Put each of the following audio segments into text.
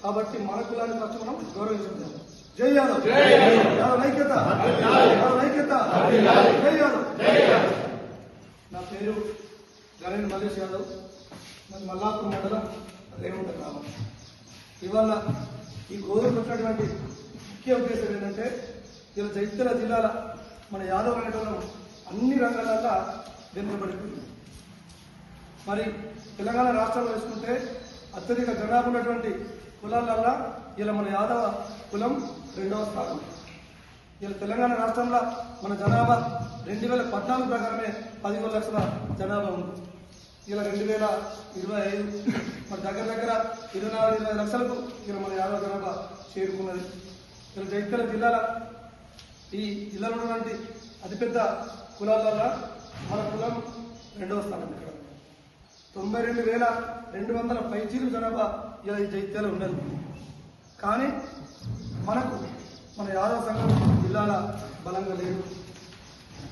కాబట్టి మన కులాన్ని ఫస్ట్ మనం గౌరవించుకుందాం. జై యాదవ్, యాదవ్ ఐక్యత, యాదవ్ ఐక్యత, జై యాదవ్. నా పేరు గణేష్ మల్లేష్ యాదవ్, మరి మల్లాపూర్ మండలం రేవుంట గ్రామం. ఇవాళ ఈ గోధుమకు వచ్చినటువంటి ముఖ్య ఉద్దేశం ఏంటంటే, ఇలా జగిత్యాల జిల్లాల మన యాదవ్ అనేటువంటి అన్ని రంగాలలో వెనుకబడిపోయింది. మరి తెలంగాణ రాష్ట్రంలో వేసుకుంటే అత్యధిక జనాభా ఉన్నటువంటి కులాలల్లో ఇలా మన యాదవ కులం 2వ స్థానం. ఇలా తెలంగాణ రాష్ట్రంలో మన జనాభా 2014 ప్రకారమే 17 లక్షల జనాభా ఉంది. ఇలా 2025 మరి దగ్గర 24-25 లక్షలకు ఇలా మన యాదవ జనాభా చేరుకున్నది. ఇలా జగిత్యాల జిల్లాల ఈ జిల్లాలో ఉన్నటువంటి అతిపెద్ద కులాలల్లో మన కులం 2వ స్థానం. ఇక్కడ 92,200 పైచీలు జనాభా ఇలా ఈ జగిత్యాల ఉన్నది. కానీ మనకు మన యాదవ సంఘం జిల్లాల బలంగా లేదు.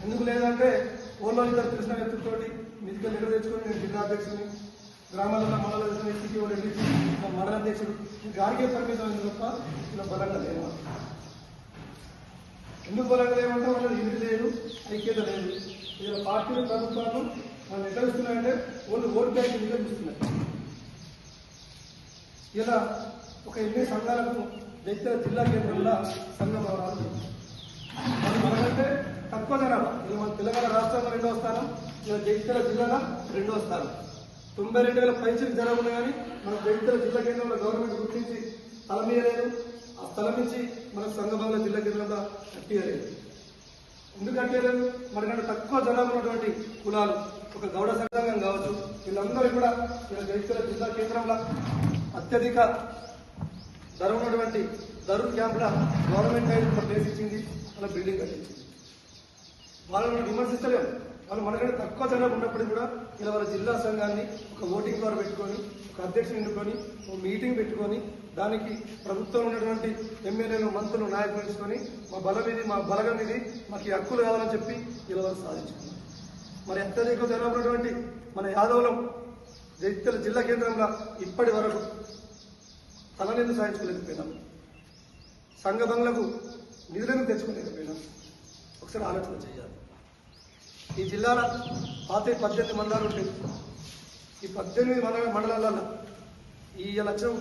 ఎందుకు లేదంటే ఊళ్ళో ఇద్దరు తెలిసిన వ్యక్తులతోటి మిదికలు ఎక్కడ తెచ్చుకొని నేను జిల్లా అధ్యక్షుడిని, గ్రామాలలో మండల స్థితికి మండల అధ్యక్షుడు గారికే పరిమితం తప్ప ఇలా బలంగా లేదు. ఎందుకు బలంగా లేమంటే వాళ్ళ యూనిట్ లేదు, ఐక్యత లేదు. ఇలా పార్టీలు ప్రభుత్వాలు మనం ఎట్లా ఇస్తున్నాయంటే వాళ్ళు ఓటు బ్యాంక్ నిర్వహిస్తున్నాయి. ఇలా ఒక 8 సంఘాలకు జగిత్యాల జిల్లా కేంద్రంలో సంఘ భవనాలు అది మనకంటే తక్కువ జనాభా. ఇలా మన తెలంగాణ రాష్ట్రంలో 2వ స్థానం, ఇలా జగిత్యాల జిల్లాలో 2వ స్థానం. 92,000 పైచీలు జనాభా ఉన్నాయి. కానీ మన జగిత్యాల జిల్లా కేంద్రంలో గవర్నమెంట్ గుర్తించి స్థలం ఇవ్వలేదు. ఆ స్థలం నుంచి మన సంఘ భవన జిల్లా కేంద్రంలో కట్టియలేదు. ఎందుకు కట్టలేదు? మనకంటే తక్కువ జనాభా ఉన్నటువంటి కులాలు, ఒక గౌడ సంఘం కావచ్చు, వీళ్ళందరూ కూడా ఇలా జగిత్యాల జిల్లా కేంద్రంలో అత్యధిక ధర ఉన్నటువంటి దరూర్ క్యాంప్లో గవర్నమెంట్ ఒక ప్లేస్ ఇచ్చింది, అలా బిల్డింగ్ కట్టించింది. వాళ్ళని విమర్శిస్తలేము. వాళ్ళు మనకంటే తక్కువ జనాభా ఉన్నప్పటికీ కూడా ఇలా వాళ్ళ జిల్లా సంఘాన్ని ఒక ఓటింగ్ ద్వారా పెట్టుకొని, ఒక అధ్యక్షుని ఎన్నుకొని, ఒక మీటింగ్ పెట్టుకొని, దానికి ప్రభుత్వం ఉన్నటువంటి ఎమ్మెల్యేలు, మంత్రులు, నాయకులు తీసుకొని మా బలం ఇది, మా బలగం ఇది, మాకు ఈ హక్కులు కావాలని చెప్పి ఇలా వాళ్ళు సాధించుకున్నారు. మరి అత్యధిక జనాభా ఉన్నటువంటి మన యాదవులం జగిత్యాల జిల్లా కేంద్రంలో ఇప్పటి వరకు తలనిధి సాధించుకోలేకపోయినాం. సంఘ బంగ్లకు నిధులను తెచ్చుకోలేకపోయినాం. ఒకసారి ఆలోచన చేయాలి. ఈ జిల్లాలో పాత 18 మండలాలు ఉంటాయి. ఈ 18 మండలాలలో ఈ లక్షణం